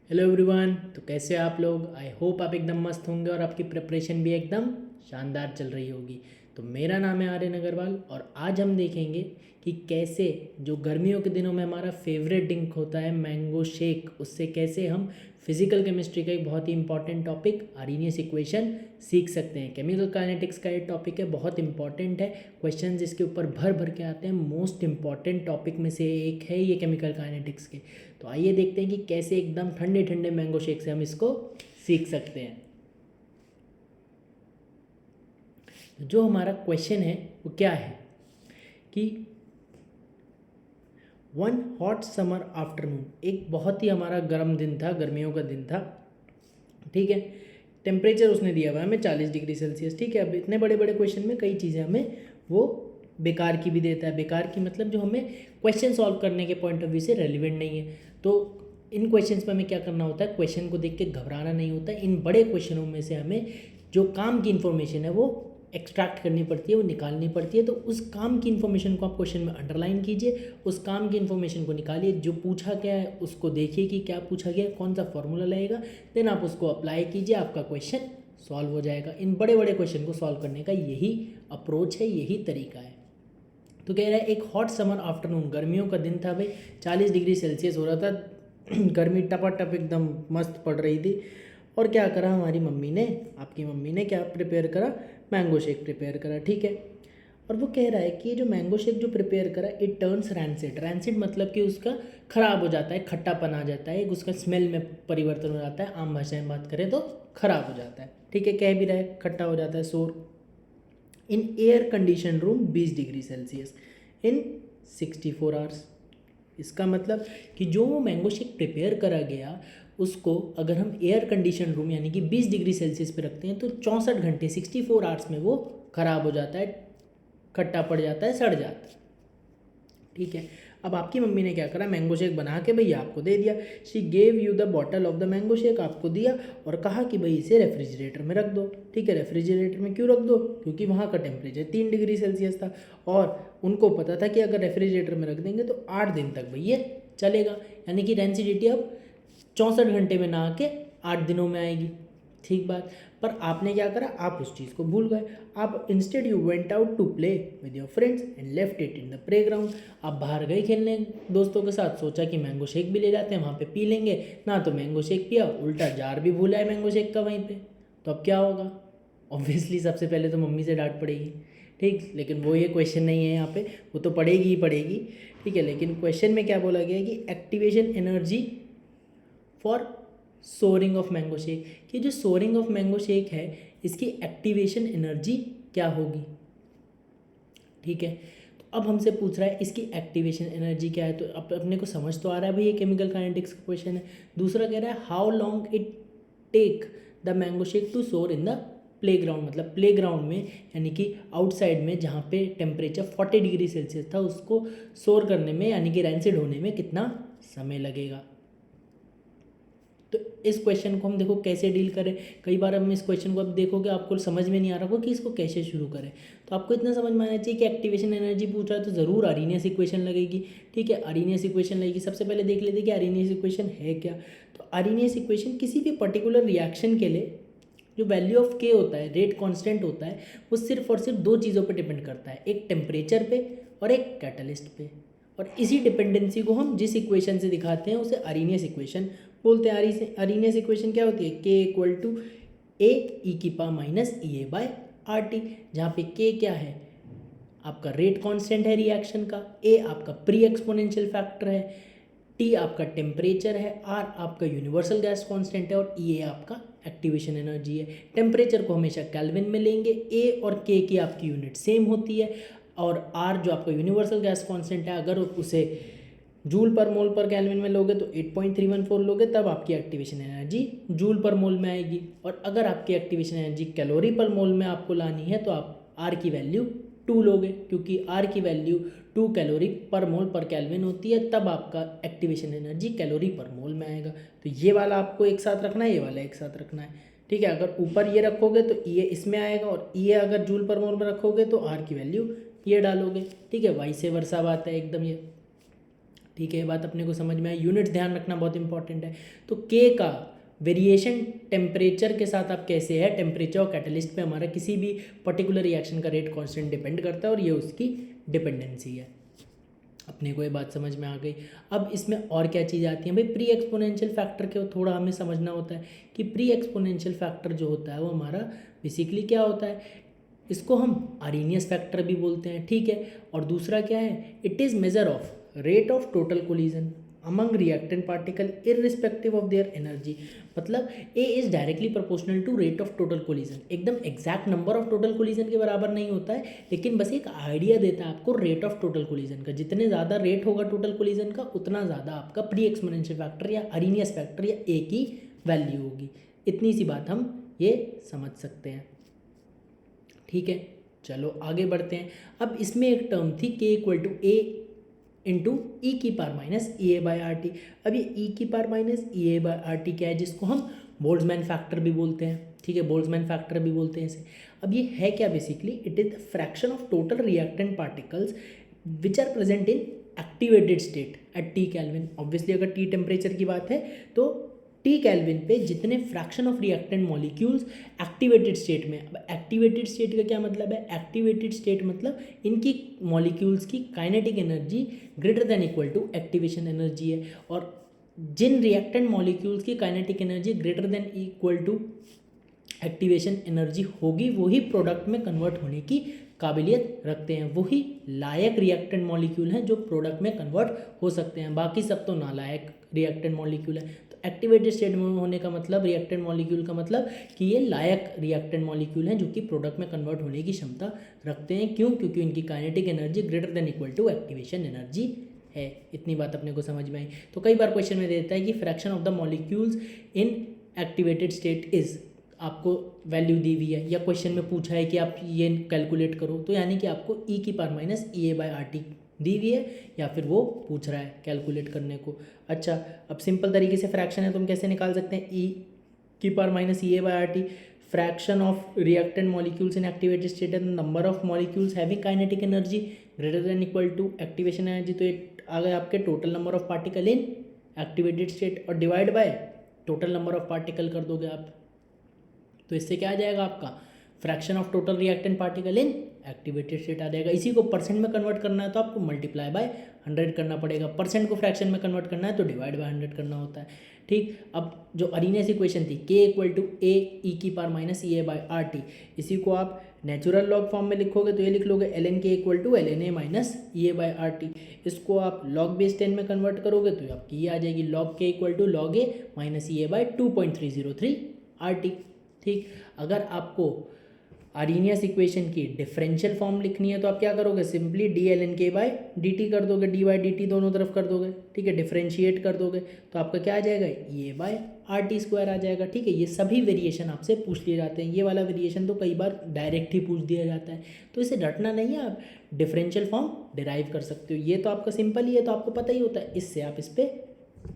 Hello everyone. तो कैसे हैं आप लोग? आई होप आप एकदम मस्त होंगे और आपकी प्रिपरेशन भी एकदम शानदार चल रही होगी। तो मेरा नाम है आर्यन अग्रवाल और आज हम देखेंगे कि कैसे जो गर्मियों के दिनों में हमारा फेवरेट ड्रिंक होता है मैंगो शेक, उससे कैसे हम फिजिकल केमिस्ट्री का एक बहुत ही इंपॉर्टेंट टॉपिक आर्हीनियस इक्वेशन सीख सकते हैं। केमिकल काइनेटिक्स का ये टॉपिक है, बहुत इंपॉर्टेंट है। क्वेश्चंस इसके ऊपर भर भर के आते हैं। मोस्ट इंपॉर्टेंट टॉपिक में से एक है ये केमिकल काइनेटिक्स के। तो आइए देखते हैं कि कैसे एकदम ठंडे ठंडे मैंगो शेक से हम इसको सीख सकते हैं। तो जो हमारा क्वेश्चन है वो क्या है कि वन हॉट समर आफ्टरनून, एक बहुत ही हमारा गर्म दिन था, गर्मियों का दिन था। ठीक है, टेम्परेचर उसने दिया हुआ है हमें 40 डिग्री सेल्सियस। ठीक है, अब इतने बड़े बड़े क्वेश्चन में कई चीज़ें हमें वो बेकार की भी देता है। बेकार की मतलब जो हमें क्वेश्चन सॉल्व करने के पॉइंट ऑफ व्यू से रेलिवेंट नहीं है। तो इन क्वेश्चंस में हमें क्या करना होता है, क्वेश्चन को देख के घबराना नहीं होता। इन बड़े क्वेश्चनों में से हमें जो काम की इन्फॉर्मेशन है वो एक्सट्रैक्ट करनी पड़ती है, वो निकालनी पड़ती है। तो उस काम की इन्फॉर्मेशन को आप क्वेश्चन में अंडरलाइन कीजिए, उस काम की इन्फॉर्मेशन को निकालिए, जो पूछा गया है उसको देखिए कि क्या पूछा गया है, कौन सा फॉर्मूला लगेगा, देन आप उसको अप्लाई कीजिए, आपका क्वेश्चन सॉल्व हो जाएगा। इन बड़े बड़े क्वेश्चन को सॉल्व करने का यही अप्रोच है, यही तरीका है। तो कह रहा है एक हॉट समर आफ्टरनून, गर्मियों का दिन था भाई, 40 डिग्री सेल्सियस हो रहा था। गर्मी टपाटप एकदम मस्त पड़ रही थी। और क्या करा हमारी मम्मी ने, आपकी मम्मी ने क्या प्रिपेयर करा, मैंगो शेक प्रिपेयर करा। ठीक है, और वो कह रहा है कि ये जो मैंगो शेक जो प्रिपेयर करा, इट टर्न्स रैंसिड। रैंसिड मतलब कि उसका ख़राब हो जाता है, खट्टापन आ जाता है, उसका स्मेल में परिवर्तन हो जाता है। आम भाषा में बात करें तो ख़राब हो जाता है। ठीक है, कह भी रहा है खट्टा हो जाता है, सोर। In air condition room 20 degree Celsius in 64 hours. इसका मतलब कि जो वो मैंगो शेक प्रिपेयर करा गया उसको अगर हम एयर कंडीशन रूम यानी कि 20 डिग्री सेल्सियस पे रखते हैं तो 64 घंटे 64 आवर्स में वो ख़राब हो जाता है, खट्टा पड़ जाता है, सड़ जाता है। ठीक है, अब आपकी मम्मी ने क्या करा, मैंगो शेक बना के भैया आपको दे दिया। She gave you the bottle of the mango shake, आपको दिया और कहा कि भाई इसे रेफ्रिजरेटर में रख दो। ठीक है, रेफ्रिजरेटर में क्यों रख दो, क्योंकि वहाँ का टेम्परेचर 3 डिग्री सेल्सियस था और उनको पता था कि अगर रेफ्रिजरेटर में रख देंगे तो 8 दिन तक भैया चलेगा, यानी कि रेंसिडिटी अब 64 घंटे में ना आके 8 दिनों में आएगी। ठीक बात। पर आपने क्या करा, आप उस चीज़ को भूल गए। आप instead you went out to play with your friends and left it in the playground. आप बाहर गए खेलने दोस्तों के साथ, सोचा कि मैंगो शेक भी ले जाते हैं, वहाँ पे पी लेंगे। ना तो मैंगो शेक पिया, उल्टा जार भी भूला है मैंगो शेक का वहीं पे। तो अब क्या होगा, ऑब्वियसली सबसे पहले तो मम्मी से डांट पड़ेगी। ठीक, लेकिन वो ये क्वेश्चन नहीं है यहाँ पे, वो तो पड़ेगी ही पड़ेगी। ठीक है, लेकिन क्वेश्चन में क्या बोला गया है कि activation energy for souring of mango shake, कि जो सोरिंग ऑफ मैंगो शेक है इसकी एक्टिवेशन एनर्जी क्या होगी। ठीक है, तो अब हमसे पूछ रहा है इसकी एक्टिवेशन एनर्जी क्या है। तो अब अपने को समझ तो आ रहा है भाई ये केमिकल काइनेटिक्स का क्वेश्चन है। दूसरा कह रहा है how long it take the mango shake to sour in the playground, मतलब प्ले ग्राउंड में यानी कि आउटसाइड में जहाँ पे टेम्परेचर 40 डिग्री सेल्सियस था उसको सोर करने में यानी कि रैंसिड होने में कितना समय लगेगा। तो इस क्वेश्चन को हम देखो कैसे डील करें। कई बार हम इस क्वेश्चन को अब देखोगे आपको समझ में नहीं आ रहा होगा कि इसको कैसे शुरू करें। तो आपको इतना समझ में आना चाहिए कि एक्टिवेशन एनर्जी पूछ रहा है तो ज़रूर आर्हीनियस इक्वेशन लगेगी। ठीक है, आर्हीनियस इक्वेशन लगेगी। सबसे पहले देख लेते हैं कि आर्हीनियस इक्वेशन है क्या। तो आर्हीनियस इक्वेशन किसी भी पर्टिकुलर रिएक्शन के लिए जो वैल्यू ऑफ के होता है, रेट कांस्टेंट होता है, वो सिर्फ और सिर्फ दो चीज़ों पे डिपेंड करता है, एक टेम्परेचर पे और एक कैटलिस्ट पे। और इसी डिपेंडेंसी को हम जिस इक्वेशन से दिखाते हैं उसे आर्हीनियस इक्वेशन बोलते हैं। आर्हीनियस इक्वेशन क्या होती है, के इक्वल टू ए ई की पावर माइनस ई ए बाय आर टी, जहाँ पे के क्या है, आपका रेट कांस्टेंट है रिएक्शन का, ए आपका प्री एक्सपोनेंशियल फैक्टर है, टी आपका टेम्परेचर है, आर आपका यूनिवर्सल गैस कांस्टेंट है और ई ए आपका एक्टिवेशन एनर्जी है। टेम्परेचर को हमेशा केल्विन में लेंगे, ए और के की आपकी यूनिट सेम होती है और आर जो आपका यूनिवर्सल गैस कांस्टेंट है अगर उसे जूल पर मोल पर केल्विन में लोगे तो 8.314 लोगे, तब आपकी एक्टिवेशन एनर्जी जूल पर मोल में आएगी। और अगर आपकी एक्टिवेशन एनर्जी कैलोरी पर मोल में आपको लानी है तो आप आर की वैल्यू 2 लोगे, क्योंकि आर की वैल्यू 2 कैलोरी पर मोल पर केल्विन होती है, तब आपका एक्टिवेशन एनर्जी कैलोरी पर मोल में आएगा। तो ये वाला आपको एक साथ रखना है, ये वाला एक साथ रखना है। ठीक है, अगर ऊपर ये रखोगे तो ये इसमें आएगा और ये अगर जूल पर मोल में रखोगे तो आर की वैल्यू ये डालोगे। ठीक है, वाइस वर्सा बात है एकदम ये। ठीक है, ये बात अपने को समझ में आई। यूनिट्स ध्यान रखना बहुत इंपॉर्टेंट है। तो के का वेरिएशन टेम्परेचर के साथ आप कैसे है, टेम्परेचर और कैटलिस्ट पे हमारा किसी भी पर्टिकुलर रिएक्शन का रेट कांस्टेंट डिपेंड करता है और ये उसकी डिपेंडेंसी है। अपने को ये बात समझ में आ गई। अब इसमें और क्या चीज़ आती है भाई, प्री एक्सपोनेंशियल फैक्टर के थोड़ा हमें समझना होता है कि प्री एक्सपोनेंशियल फैक्टर जो होता है वो हमारा बेसिकली क्या होता है, इसको हम आर्रीनियस फैक्टर भी बोलते हैं, ठीक है। और दूसरा क्या है, it is measure of rate of total collision among reactant particle irrespective of their energy. मतलब A is directly proportional to rate of total collision. एकदम exact number of total collision के बराबर नहीं होता है, लेकिन बस एक आइडिया देता है आपको रेट ऑफ टोटल कोलिजन का। जितने ज़्यादा रेट होगा टोटल कोलिजन का, उतना ज़्यादा आपका प्री एक्सपोनेंशियल फैक्टर या आर्रीनियस फैक्टर या ए की वैल्यू होगी। इतनी सी बात हम ये समझ सकते हैं, ठीक है। चलो आगे बढ़ते हैं। अब इसमें एक टर्म थी के इक्वल टू ए इंटू ई की power minus E A by R T. अब ये ई की power minus E A by R T क्या है, जिसको हम बोल्ट्जमैन फैक्टर भी बोलते हैं, ठीक है, बोल्ट्जमैन फैक्टर भी बोलते हैं इसे। अब ये है क्या basically, it is the fraction of total reactant particles which are present in activated state at T kelvin. Obviously अगर टी टेम्परेचर की बात है तो टी केल्विन पे जितने fraction of reactant molecules activated state में। अब एक्टिवेटेड स्टेट का क्या मतलब है, एक्टिवेटेड स्टेट मतलब इनकी मॉलिक्यूल्स की kinetic energy greater than equal to activation energy है। और जिन रिएक्टेंट मॉलिक्यूल्स की kinetic energy greater than equal to activation energy होगी, वही प्रोडक्ट में कन्वर्ट होने की काबिलियत रखते हैं, वही लायक रिएक्टेंट मॉलिक्यूल हैं जो प्रोडक्ट में कन्वर्ट हो सकते हैं। बाकी सब तो नालायक रिएक्टेंट मॉलिक्यूल है। तो एक्टिवेटेड स्टेट में होने का मतलब, रिएक्टेंट मॉलिक्यूल का मतलब कि ये लायक रिएक्टेंट मॉलिक्यूल हैं जो कि प्रोडक्ट में कन्वर्ट होने की क्षमता रखते हैं। क्यों? क्योंकि इनकी kinetic energy greater than equal to activation energy है। इतनी बात अपने को समझ में आई। तो कई बार क्वेश्चन में देता है कि fraction of the molecules in activated state is, आपको वैल्यू दी हुई है या क्वेश्चन में पूछा है कि आप ये कैलकुलेट करो, तो यानी कि आपको ई की power minus E A by R T दी हुई है या फिर वो पूछ रहा है कैलकुलेट करने को। अच्छा, अब सिंपल तरीके से फ्रैक्शन है तो हम कैसे निकाल सकते हैं, ई की power minus E A by R T fraction of reactant molecules in activated state and number of molecules having kinetic energy greater than equal to activation energy. तो ये आ गए आपके total number of particle in activated state और divide by total number of particle कर दोगे आप, तो इससे क्या आ जाएगा आपका fraction of total reactant particle in activated state आ जाएगा। इसी को परसेंट में कन्वर्ट करना है तो आपको मल्टीप्लाई बाय 100 करना पड़ेगा। परसेंट को फ्रैक्शन में कन्वर्ट करना है तो डिवाइड बाय 100 करना होता है, ठीक। अब जो अरीनियस इक्वेशन थी के इक्वल टू ए ई की power minus E A by R T, इसी को आप नेचुरल लॉग फॉर्म में लिखोगे तो ये लिख लोगे L N K equal to L N A minus E A by R T. इसको आप लॉग बेस 10 में कन्वर्ट करोगे तो आपकी ये आ जाएगी log K equal to log A minus E A by 2.303 R T, ठीक। अगर आपको आर्रीनियस इक्वेशन की डिफरेंशियल फॉर्म लिखनी है तो आप क्या करोगे, simply D L N K by D T कर दोगे, डी बाई डी टी दोनों तरफ कर दोगे, ठीक है, डिफरेंशिएट कर दोगे तो आपका क्या आ जाएगा, ये बाय आर टी स्क्वायर आ जाएगा, ठीक है। ये सभी वेरिएशन आपसे पूछ लिए जाते हैं। ये वाला वेरिएशन तो कई बार डायरेक्ट ही पूछ दिया जाता है, तो इसे रटना नहीं है, आप डिफरेंशियल फॉर्म डिराइव कर सकते हो। ये तो आपका सिंपल ही है, तो आपको पता ही होता है, इससे आप इस पर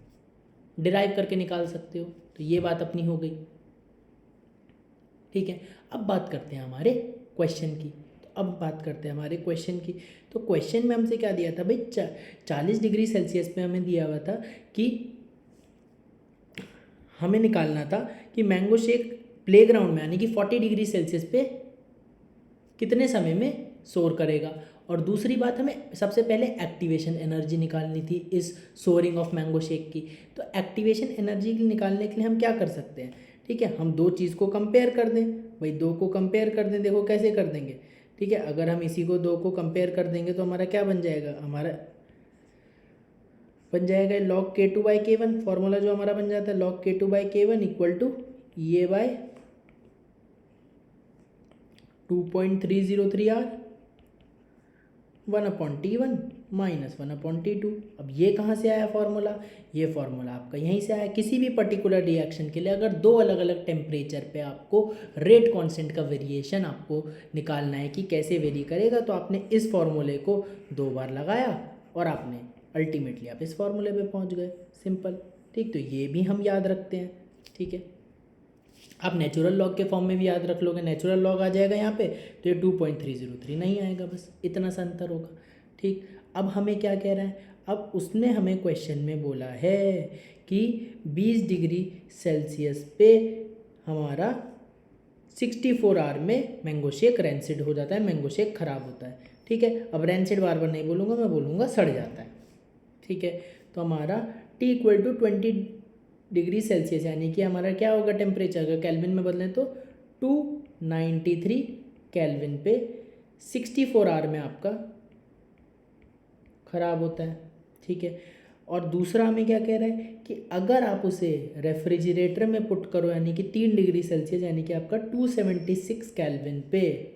डिराइव करके निकाल सकते हो। तो ये बात अपनी हो गई, ठीक है। अब बात करते हैं हमारे क्वेश्चन की। तो अब बात करते हैं हमारे क्वेश्चन की। तो क्वेश्चन में हमसे क्या दिया था भाई, 40 डिग्री सेल्सियस पे हमें दिया हुआ था कि हमें निकालना था कि मैंगो शेक प्लेग्राउंड में यानी कि 40 डिग्री सेल्सियस पे कितने समय में सोर करेगा। और दूसरी बात, हमें सबसे पहले एक्टिवेशन एनर्जी निकालनी थी इस सोरिंग ऑफ मैंगो शेक की। तो एक्टिवेशन एनर्जी निकालने के लिए हम क्या कर सकते हैं, ठीक है, हम दो चीज़ को कंपेयर कर दें भाई, दो को कंपेयर कर दें। देखो कैसे कर देंगे, ठीक है। अगर हम इसी को दो को कंपेयर कर देंगे तो हमारा क्या बन जाएगा, हमारा बन जाएगा log K two by K one. Formula जो हमारा बन जाता है log K two by K one equal to E A by 2.303 R 1/T1 minus 1/T2। अब ये कहाँ से आया फॉर्मूला, ये फॉर्मूला आपका यहीं से आया। किसी भी पर्टिकुलर रिएक्शन के लिए अगर दो अलग अलग टेम्परेचर पे आपको रेट कांस्टेंट का वेरिएशन आपको निकालना है कि कैसे वेरी करेगा, तो आपने इस फॉर्मूले को 2 बार लगाया और आपने अल्टीमेटली आप इस फॉर्मूले पे पहुंच गए, सिंपल, ठीक। तो ये भी हम याद रखते हैं, ठीक है। आप नेचुरल लॉग के फॉर्म में भी याद रख लोगे, नेचुरल लॉग आ जाएगा यहाँ पे, तो ये 2.303 नहीं आएगा, बस इतना सा अंतर होगा, ठीक। अब हमें क्या कह रहा है, अब उसने हमें क्वेश्चन में बोला है कि 20 डिग्री सेल्सियस पे हमारा 64 आवर में मैंगो शेक रैंसिड हो जाता है, मैंगो शेक ख़राब होता है। ठीक है, अब रैंसिड बार बार नहीं बोलूँगा, मैं बोलूँगा सड़ जाता है। ठीक है, तो हमारा T equal to 20 degree Celsius यानी कि हमारा क्या होगा टेम्परेचर, अगर केल्विन में बदलें तो 293 केल्विन पे 64 आवर में आपका ख़राब होता है। ठीक है, और दूसरा हमें क्या कह रहा है कि अगर आप उसे रेफ्रिजरेटर में पुट करो यानी कि 3 डिग्री सेल्सियस यानी कि आपका 276 केल्विन पे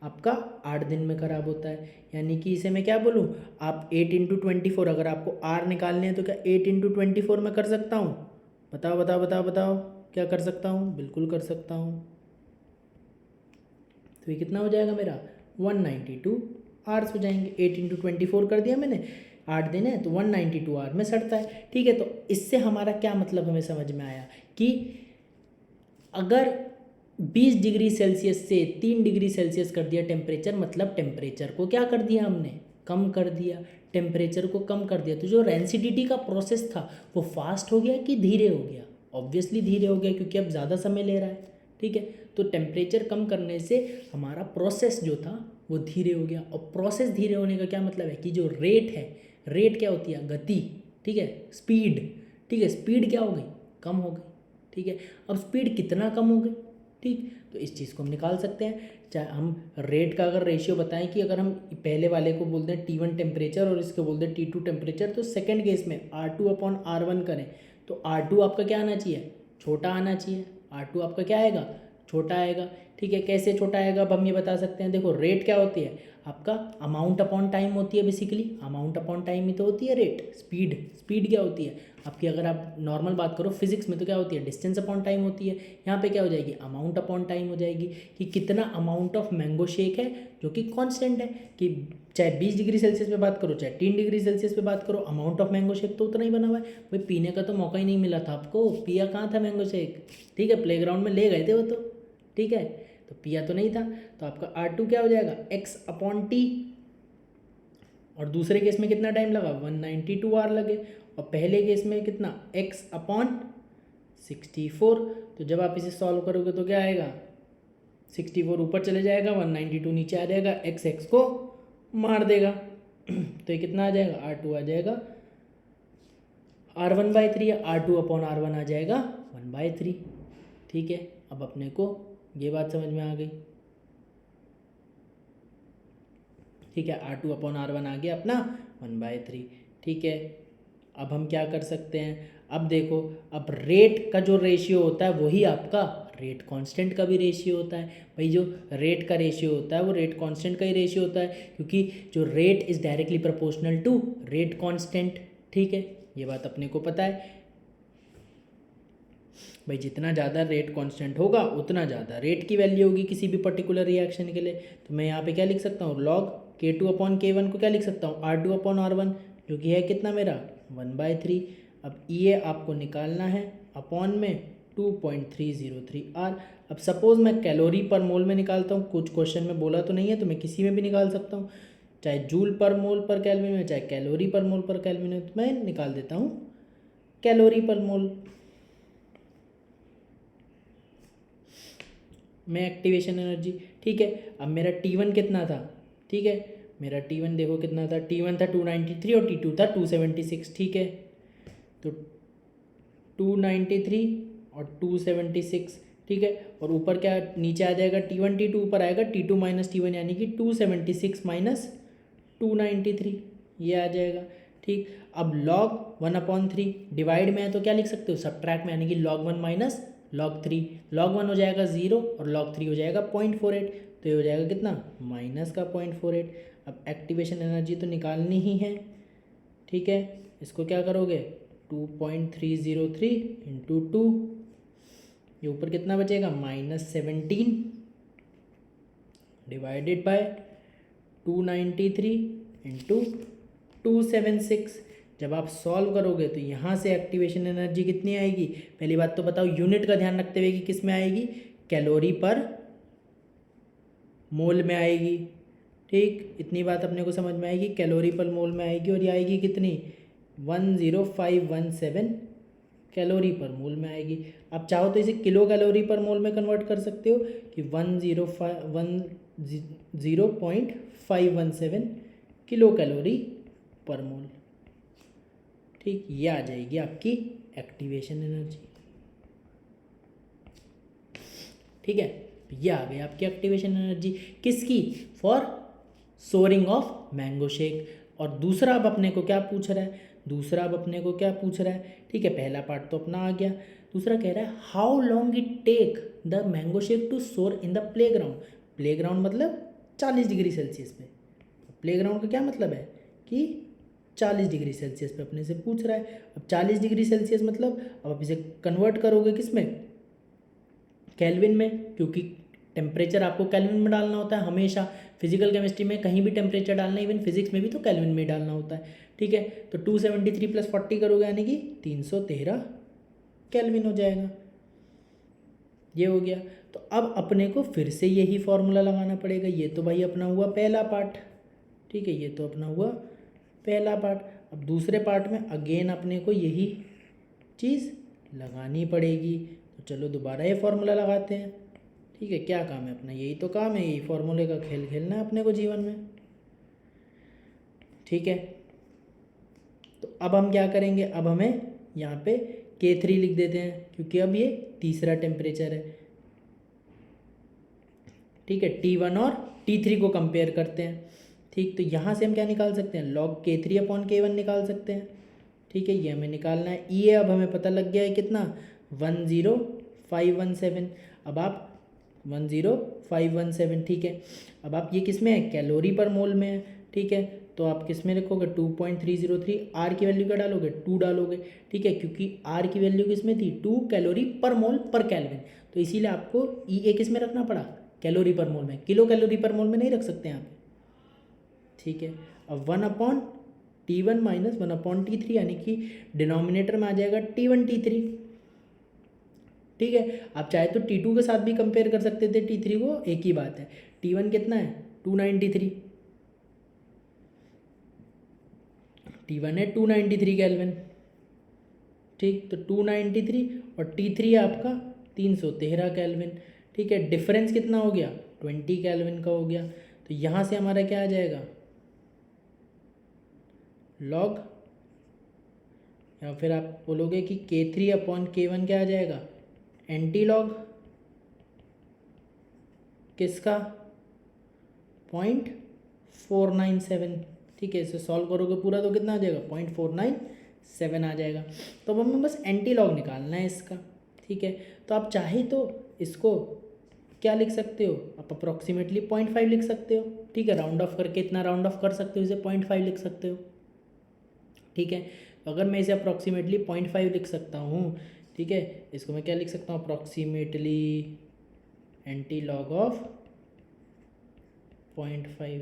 आपका 8 दिन में ख़राब होता है। यानी कि इसे मैं क्या बोलूँ, आप 8 इंटू 24, अगर आपको आर निकालने हैं तो क्या 8 इंटू 24 में कर सकता हूँ? बताओ बताओ बताओ बताओ, क्या कर सकता हूँ? बिल्कुल कर सकता हूँ। तो ये कितना हो जाएगा मेरा 192 आवर्स हो जाएंगे। 8 इंटू 24 कर दिया मैंने, 8 दिन है तो 192 आवर में सड़ता है। ठीक है, तो इससे हमारा क्या मतलब हमें समझ में आया कि अगर 20 डिग्री सेल्सियस से 3 डिग्री सेल्सियस कर दिया टेम्परेचर, मतलब टेम्परेचर को क्या कर दिया हमने, कम कर दिया। टेम्परेचर को कम कर दिया तो जो रेंसिडिटी का प्रोसेस था वो फास्ट हो गया कि धीरे हो गया? ऑब्वियसली धीरे हो गया, क्योंकि अब ज़्यादा समय ले रहा है। ठीक है, तो टेम्परेचर कम करने से हमारा प्रोसेस जो था वो धीरे हो गया। और प्रोसेस धीरे होने का क्या मतलब है कि जो रेट है, रेट क्या होती है, गति। ठीक है, स्पीड। ठीक है, स्पीड क्या हो गई, कम हो गई। ठीक है, अब स्पीड कितना कम हो गई, ठीक, तो इस चीज़ को हम निकाल सकते हैं। चाहे हम रेट का अगर रेशियो बताएं कि अगर हम पहले वाले को बोलते हैं T1 टेम्परेचर और इसको बोलते हैं T2 टेम्परेचर, तो सेकंड केस में R2/R1 करें तो R2 आपका क्या आना चाहिए, छोटा आना चाहिए। R2 आपका क्या आएगा, छोटा आएगा। ठीक है, कैसे छोटा आएगा अब हम ये बता सकते हैं। देखो रेट क्या होती है, आपका अमाउंट अपॉन टाइम होती है। बेसिकली अमाउंट अपॉन टाइम ही तो होती है रेट। स्पीड, स्पीड क्या होती है आपकी, अगर आप नॉर्मल बात करो फिजिक्स में तो क्या होती है, डिस्टेंस अपॉन टाइम होती है। यहाँ पे क्या हो जाएगी, अमाउंट अपॉन टाइम हो जाएगी कि कितना अमाउंट ऑफ मैंगो शेक है जो कि कांस्टेंट है। कि चाहे 20 डिग्री सेल्सियस पे बात करो चाहे 3 डिग्री सेल्सियस पे बात करो, अमाउंट ऑफ मैंगो शेक तो उतना ही बना हुआ है। भाई पीने का तो मौका ही नहीं मिला था आपको, पिया कहाँ था मैंगो शेक? ठीक है, प्लेग्राउंड में ले गए थे वो तो, ठीक है, तो पिया तो नहीं था। तो आपका R2 क्या हो जाएगा, x/T। और दूसरे केस में कितना टाइम लगा, 192 आवर लगे। और पहले केस में कितना, x/64। तो जब आप इसे सॉल्व करोगे तो क्या आएगा, 64 ऊपर चले जाएगा, 192 नीचे आ जाएगा, x को मार देगा। तो ये कितना आ जाएगा, R2 आ जाएगा R1/3, R2/R1 आ जाएगा 1/3। ठीक है, अब अपने को ये बात समझ में आ गई। ठीक है, R2/R1 आ गया अपना 1/3। ठीक है, अब हम क्या कर सकते हैं, अब देखो, अब रेट का जो रेशियो होता है वही आपका रेट कांस्टेंट का भी रेशियो होता है। भाई जो रेट का रेशियो होता है वो रेट कांस्टेंट का ही रेशियो होता है, क्योंकि जो rate is directly proportional to rate constant. ठीक है, ये बात अपने को पता है। भाई जितना ज़्यादा रेट कांस्टेंट होगा उतना ज़्यादा रेट की वैल्यू होगी किसी भी पर्टिकुलर रिएक्शन के लिए। तो मैं यहाँ पे क्या लिख सकता हूँ, log K2/K1 को क्या लिख सकता हूँ, R2/R1, जो कि है कितना मेरा 1/3। अब ये आपको निकालना है अपॉन में 2.303 R। अब सपोज़ मैं कैलोरी पर मोल में निकालता हूँ, कुछ क्वेश्चन में बोला तो नहीं है, तो मैं किसी में भी निकाल सकता हूँ, चाहे जूल पर मोल पर केल्विन में, चाहे कैलोरी पर मोल पर केल्विन में। तो मैं निकाल देता हूँ कैलोरी पर मोल में एक्टिवेशन एनर्जी। ठीक है, अब मेरा T1 कितना था, ठीक है, मेरा T1 देखो कितना था, T1 था 293 और T2 था 276। ठीक है, तो 293 और 276। ठीक है, और ऊपर क्या नीचे आ जाएगा T1 T2, ऊपर आएगा T2 माइनस T1 यानी कि 276 माइनस 293, ये आ जाएगा। ठीक, अब log 1/3 डिवाइड में है तो क्या लिख सकते हो, सब्ट्रैक्ट में, यानी कि log 1 माइनस log 3। log 1 हो जाएगा 0 और log 3 हो जाएगा 0.48, तो ये हो जाएगा कितना, माइनस का 0.48। अब एक्टिवेशन एनर्जी तो निकालनी ही है। ठीक है, इसको क्या करोगे, 2.303 इंटू 2, ये ऊपर कितना बचेगा, -17 डिवाइडेड बाय 293 इंटू 276। जब आप सॉल्व करोगे तो यहाँ से एक्टिवेशन एनर्जी कितनी आएगी, पहली बात तो बताओ यूनिट का ध्यान रखते हुए कि किस में आएगी, कैलोरी पर मोल में आएगी। ठीक, इतनी बात अपने को समझ में आएगी, कैलोरी पर मोल में आएगी, और ये आएगी कितनी 10517 कैलोरी पर मोल में आएगी। आप चाहो तो इसे किलो कैलोरी पर मोल में कन्वर्ट कर सकते हो कि 0.517 किलो कैलोरी पर मोल। ठीक, ये आ जाएगी आपकी एक्टिवेशन एनर्जी। ठीक है, ये आ गई आपकी एक्टिवेशन एनर्जी किसकी, for souring of mango shake. और दूसरा अब अपने को क्या पूछ रहा है, ठीक है, पहला पार्ट तो अपना आ गया। दूसरा कह रहा है how long it take the mango shake to sour in the playground. Playground मतलब 40 डिग्री सेल्सियस पे। प्लेग्राउंड का क्या मतलब है कि 40 डिग्री सेल्सियस पे अपने से पूछ रहा है। अब 40 डिग्री सेल्सियस मतलब अब आप इसे कन्वर्ट करोगे किस में, केल्विन में, क्योंकि टेम्परेचर आपको केल्विन में डालना होता है हमेशा। फिजिकल केमिस्ट्री में कहीं भी टेम्परेचर डालना है, इवन फिजिक्स में भी तो केल्विन में डालना होता है। ठीक है, तो 273 + 40 करोगे यानी कि 313 केल्विन हो जाएगा। ये हो गया। तो अब अपने को फिर से यही फॉर्मूला लगाना पड़ेगा। ये तो भाई अपना हुआ पहला पार्ट, ठीक है, ये तो अपना हुआ पहला पार्ट। अब दूसरे पार्ट में अगेन अपने को यही चीज़ लगानी पड़ेगी। तो चलो दोबारा ये फॉर्मूला लगाते हैं। ठीक है, क्या काम है अपना, यही तो काम है, यही फॉर्मूले का खेल खेलना है अपने को जीवन में। ठीक है, तो अब हम क्या करेंगे, अब हमें यहाँ पे K3 लिख देते हैं, क्योंकि अब ये तीसरा टेम्परेचर है। ठीक है, T1 और T3 को कंपेयर करते हैं। ठीक, तो यहाँ से हम क्या निकाल सकते हैं, log K3/K1 निकाल सकते हैं। ठीक है, ये हमें निकालना है। E अब हमें पता लग गया है कितना, 10517। अब आप 10517, ठीक है। अब आप ये किस में है, कैलोरी पर मोल में है। ठीक है, तो आप किस में रखोगे, 2.303। आर की वैल्यू क्या डालोगे, 2 डालोगे। ठीक है, क्योंकि आर की वैल्यू किस में थी, 2 कैलोरी पर मोल पर केल्विन, तो इसीलिए आपको ई किस में रखना पड़ा, कैलोरी पर मोल में। किलो कैलोरी पर मोल में नहीं रख सकते यहाँ पे। ठीक है, अब 1/T1 - 1/T3 यानी कि डिनोमिनेटर में आ जाएगा T1 T3। ठीक है, आप चाहे तो T2 के साथ भी कंपेयर कर सकते थे T3 को, एक ही बात है। T1 कितना है, 293, T1 है 293 केल्विन। ठीक, तो 293 और T3 आपका 313 केल्विन। ठीक है, डिफरेंस कितना हो गया, 20 केल्विन का हो गया। तो यहाँ से हमारा क्या आ जाएगा, लॉग, या फिर आप बोलोगे कि K3/K1 क्या आ जाएगा, एंटी लॉग किसका, 0.497। ठीक है, इसे सॉल्व करोगे पूरा तो कितना आ जाएगा, 0.497 आ जाएगा। तो अब हमें बस एंटी लॉग निकालना है इसका। ठीक है, तो आप चाहे तो इसको क्या लिख सकते हो, आप अप्रॉक्सीमेटली 0.5 लिख सकते हो। ठीक है, राउंड ऑफ करके इतना राउंड ऑफ कर सकते हो, इसे 0.5 लिख सकते हो। ठीक है, तो अगर मैं इसे अप्रॉक्सीमेटली 0.5 लिख सकता हूँ, ठीक है, इसको मैं क्या लिख सकता हूँ, अप्रॉक्सीमेटली एंटी लॉग ऑफ 0.5।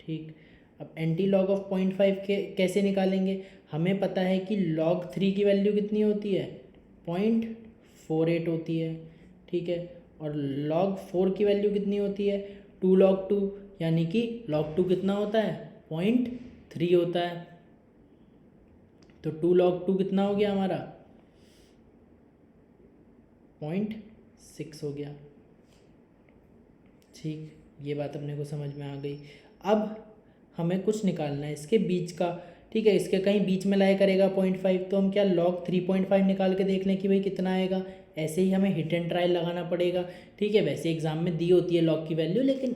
ठीक, अब एंटी लॉग ऑफ 0.5 के कैसे निकालेंगे, हमें पता है कि log 3 की वैल्यू कितनी होती है, 0.48 होती है। ठीक है, और log 4 की वैल्यू कितनी होती है, 2 log 2, यानी कि log 2 कितना होता है, 0.3 होता है। तो 2 log 2 कितना हो गया हमारा, 0.6 हो गया। ठीक, ये बात अपने को समझ में आ गई। अब हमें कुछ निकालना है इसके बीच का। ठीक है, इसके कहीं बीच में लाया करेगा 0.5, तो हम क्या log 3.5 निकाल के देख लें कि भाई कितना आएगा। ऐसे ही हमें हिट एंड ट्रायल लगाना पड़ेगा। ठीक है, वैसे एग्जाम में दी होती है log की वैल्यू, लेकिन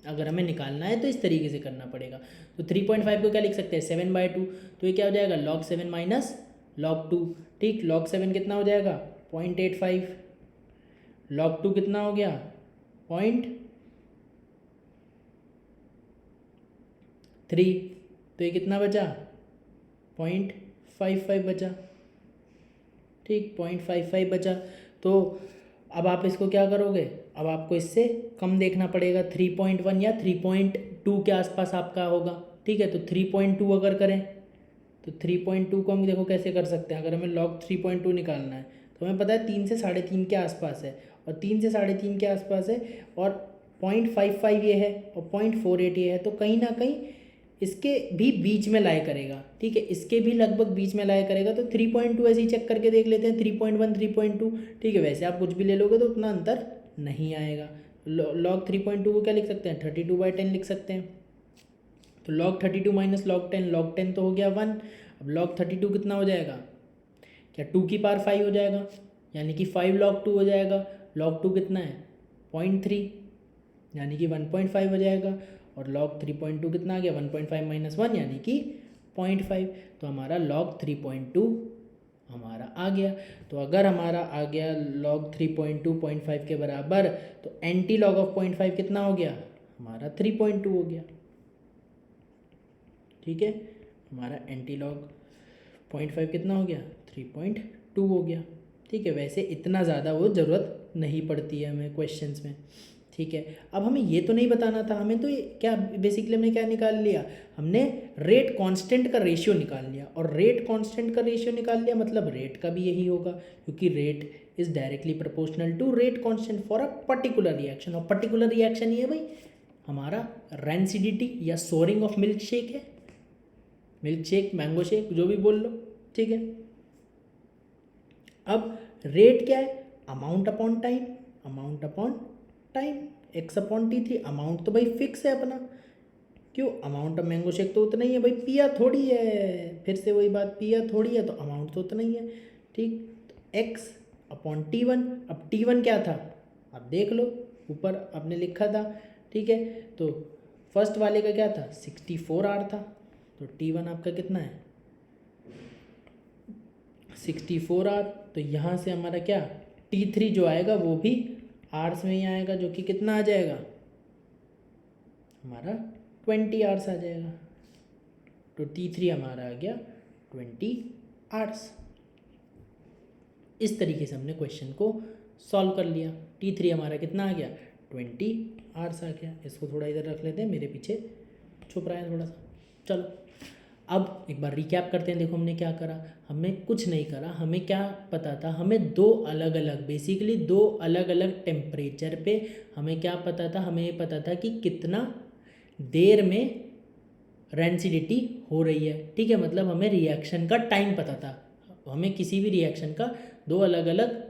अगर हमें निकालना है तो इस तरीके से करना पड़ेगा। तो 3.5 को क्या लिख सकते हैं, 7/2। तो ये क्या हो जाएगा, log 7 - log 2। ठीक, log 7 कितना हो जाएगा, 0.85। log 2 कितना हो गया, 0.3। तो ये कितना बचा, 0.55 बचा। ठीक, 0.55 बचा। तो अब आप इसको क्या करोगे, अब आपको इससे कम देखना पड़ेगा, 3.1 या 3.2 के आसपास आपका होगा। ठीक है, तो 3.2 अगर करें तो 3.2 को हम देखो कैसे कर सकते हैं। अगर हमें log 3.2 निकालना है तो हमें पता है 3 से 3.5 के आसपास है, और 3 से 3.5 के आसपास है, और 0.55 ये है और 0.48 ये है, तो कहीं ना कहीं इसके भी बीच में लाया करेगा, ठीक है, इसके भी लगभग बीच में लाया करेगा। तो 3.2 ऐसे ही चेक करके देख लेते हैं, 3.1 3.2, ठीक है। वैसे आप कुछ भी ले लोगे तो उतना अंतर नहीं आएगा। लॉग 3.2 को क्या लिख सकते हैं, 32/10 लिख सकते हैं। तो लॉग 32 माइनस लॉग 10 तो हो गया 1। अब लॉग 32 कितना हो जाएगा, क्या 2 की पावर 5 हो जाएगा, यानी कि 5 log 2 हो जाएगा। log 2 कितना है 0.3, यानी कि 1.5 हो जाएगा। और log 3.2 कितना आ गया 1.5 माइनस 1 यानी कि 0.5। तो हमारा log 3.2 हमारा आ गया। तो अगर हमारा आ गया log 3.2 0.5 के बराबर, तो एंटी लॉग ऑफ 0.5 कितना हो गया हमारा 3.2 हो गया, ठीक है। हमारा एंटी लॉग 0.5 कितना हो गया 3.2 हो गया, ठीक है। वैसे इतना ज़्यादा वो ज़रूरत नहीं पड़ती है हमें क्वेश्चंस में, ठीक है। अब हमें ये तो नहीं बताना था, हमें तो ये क्या बेसिकली हमने क्या निकाल लिया, हमने रेट कांस्टेंट का रेशियो निकाल लिया। और रेट कांस्टेंट का रेशियो निकाल लिया मतलब रेट का भी यही होगा, क्योंकि rate is directly proportional to rate constant for a particular reaction. और पर्टिकुलर रिएक्शन ये भाई हमारा रेंसिडिटी या सोरिंग ऑफ मिल्क शेक है, मिल्क शेक, मैंगो शेक, जो भी बोल लो, ठीक है। अब रेट क्या है, amount upon time, amount upon time, x/t3। Amount तो भाई फिक्स है अपना, क्यों, अमाउंट ऑफ मैंगो शेक तो उतना ही है भाई, पिया थोड़ी है, फिर से वही बात, पिया थोड़ी है, तो अमाउंट तो उतना ही है, ठीक। तो x/t1। अब t1 क्या था, अब देख लो ऊपर आपने लिखा था, ठीक है। तो फर्स्ट वाले का क्या था 64 आर था, तो t1 आपका कितना है 64 आर। तो यहाँ से हमारा क्या t3 जो आएगा वो भी आर्स में ही आएगा, जो कि कितना आ जाएगा हमारा 20 आवर्स आ जाएगा। तो t3 हमारा आ गया 20 आवर्स। इस तरीके से हमने क्वेश्चन को सॉल्व कर लिया। t3 हमारा कितना आ गया 20 आवर्स आ गया। इसको थोड़ा इधर रख लेते हैं, मेरे पीछे छुप रहा है थोड़ा सा। चलो अब एक बार रिकैप करते हैं। देखो हमने क्या करा, हमें कुछ नहीं करा, हमें क्या पता था, हमें दो अलग अलग बेसिकली दो अलग अलग टेम्परेचर पे हमें क्या पता था, हमें ये पता था कि कितना देर में रेंसिडिटी हो रही है, ठीक है। मतलब हमें रिएक्शन का टाइम पता था, हमें किसी भी रिएक्शन का दो अलग अलग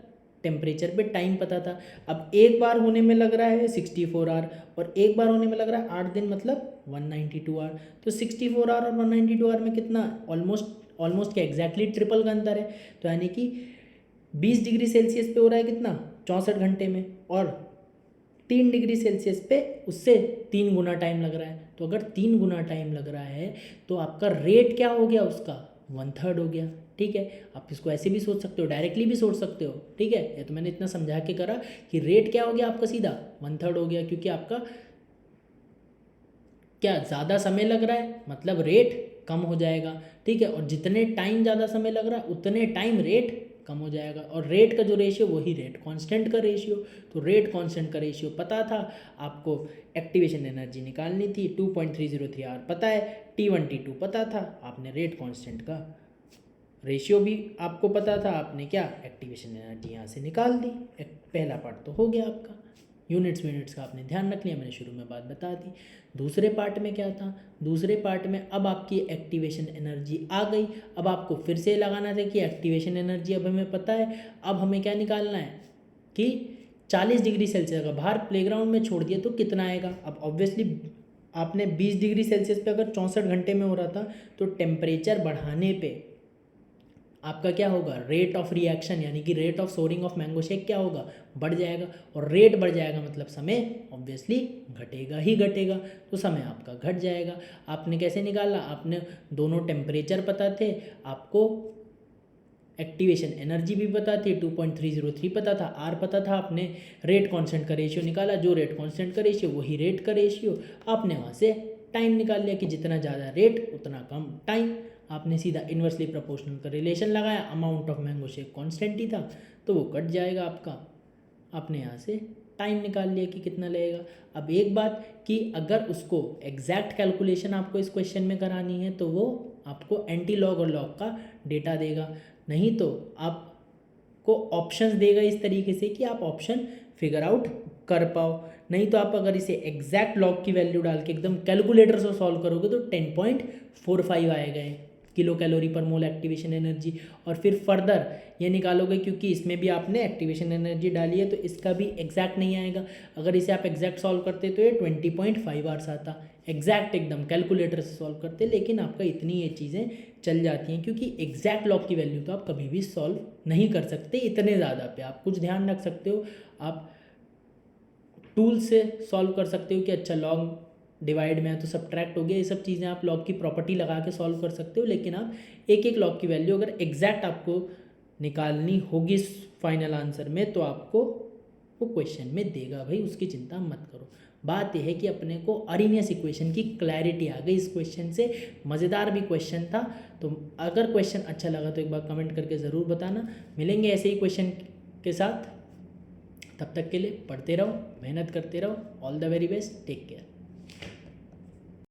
टेम्परेचर पे टाइम पता था। अब एक बार होने में लग रहा है 64 आवर और एक बार होने में लग रहा है 8 दिन, मतलब 192 आवर। तो 64 आवर और 192 आवर में कितना ऑलमोस्ट क्या एग्जैक्टली ट्रिपल का अंतर है। तो यानी कि 20 डिग्री सेल्सियस पे हो रहा है कितना 64 घंटे में, और 3 डिग्री सेल्सियस पे उससे 3 गुना टाइम लग रहा है। तो अगर 3 गुना टाइम लग रहा है तो आपका रेट क्या हो गया उसका 1/3 हो गया, ठीक है। आप इसको ऐसे भी सोच सकते हो, डायरेक्टली भी सोच सकते हो, ठीक है। ये तो मैंने इतना समझा के करा कि रेट क्या हो गया आपका सीधा 1/3 हो गया, क्योंकि आपका क्या ज़्यादा समय लग रहा है मतलब रेट कम हो जाएगा, ठीक है। और जितने टाइम ज़्यादा समय लग रहा है उतने टाइम रेट कम हो जाएगा। और रेट का जो रेशियो वही रेट कांस्टेंट का रेशियो। तो रेट कांस्टेंट का रेशियो पता था आपको, एक्टिवेशन एनर्जी निकालनी थी 2.303 आवर पता है, T1 T2 पता था, आपने रेट कांस्टेंट का रेशियो भी आपको पता था, आपने क्या एक्टिवेशन एनर्जी यहाँ से निकाल दी। पहला पार्ट तो हो गया आपका, यूनिट्स का आपने ध्यान रख लिया, मैंने शुरू में बात बता दी। दूसरे पार्ट में क्या था, दूसरे पार्ट में अब आपकी एक्टिवेशन एनर्जी आ गई। अब आपको फिर से लगाना था कि एक्टिवेशन एनर्जी अब हमें पता है, अब हमें क्या निकालना है कि 40 डिग्री सेल्सियस का बाहर प्लेग्राउंड में छोड़ दिया तो कितना आएगा। अब ऑब्वियसली आपने 20 डिग्री सेल्सियस पे अगर 64 घंटे में हो रहा था तो टेम्परेचर बढ़ाने पे आपका क्या होगा, रेट ऑफ रिएक्शन यानी कि rate of souring of mango shake क्या होगा, बढ़ जाएगा। और रेट बढ़ जाएगा मतलब समय ऑब्वियसली घटेगा ही घटेगा, तो समय आपका घट जाएगा। आपने कैसे निकाला, आपने दोनों टेम्परेचर पता थे, आपको एक्टिवेशन एनर्जी भी पता थी 2.303 पता था, आर पता था, आपने रेट कांस्टेंट का रेशियो निकाला, जो रेट कांस्टेंट का रेशियो वही रेट का रेशियो, आपने वहाँ से टाइम निकाल लिया कि जितना ज़्यादा रेट उतना कम टाइम। आपने सीधा इन्वर्सली प्रोपोर्शनल का रिलेशन लगाया, amount of mango shake constant ही था तो वो कट जाएगा आपका, आपने यहाँ से टाइम निकाल लिया कि कितना लगेगा। अब एक बात कि अगर उसको एग्जैक्ट कैलकुलेशन आपको इस क्वेश्चन में करानी है तो वो आपको एंटी लॉग और लॉग का डेटा देगा, नहीं तो आपको ऑप्शंस देगा इस तरीके से कि आप ऑप्शन फिगर आउट कर पाओ। नहीं तो आप अगर इसे एग्जैक्ट लॉग की वैल्यू डाल के एकदम कैलकुलेटर से सॉल्व करोगे तो 10.45 आएगा किलो कैलोरी पर मोल एक्टिवेशन एनर्जी। और फिर फर्दर ये निकालोगे, क्योंकि इसमें भी आपने एक्टिवेशन एनर्जी डाली है तो इसका भी एग्जैक्ट नहीं आएगा। अगर इसे आप एग्जैक्ट सॉल्व करते तो ये 20.5 आवर्स आता, एग्जैक्ट एकदम कैलकुलेटर से सॉल्व करते। लेकिन आपका इतनी ये चीज़ें चल जाती हैं, क्योंकि एग्जैक्ट लॉग की वैल्यू तो आप कभी भी सॉल्व नहीं कर सकते इतने ज़्यादा पे। आप कुछ ध्यान रख सकते हो, आप टूल से सॉल्व कर सकते हो कि अच्छा लॉग डिवाइड में है तो सब्ट्रैक्ट हो गया, ये सब चीज़ें आप लॉग की प्रॉपर्टी लगा के सॉल्व कर सकते हो। लेकिन आप एक एक लॉग की वैल्यू अगर एग्जैक्ट आपको निकालनी होगी फाइनल आंसर में तो आपको वो क्वेश्चन में देगा भाई, उसकी चिंता मत करो। बात यह है कि अपने को अरिनियस इक्वेशन की क्लैरिटी आ गई इस क्वेश्चन से। मज़ेदार भी क्वेश्चन था। तो अगर क्वेश्चन अच्छा लगा तो एक बार कमेंट करके ज़रूर बताना। मिलेंगे ऐसे ही क्वेश्चन के साथ, तब तक के लिए पढ़ते रहो, मेहनत करते रहो। All the very best, take care.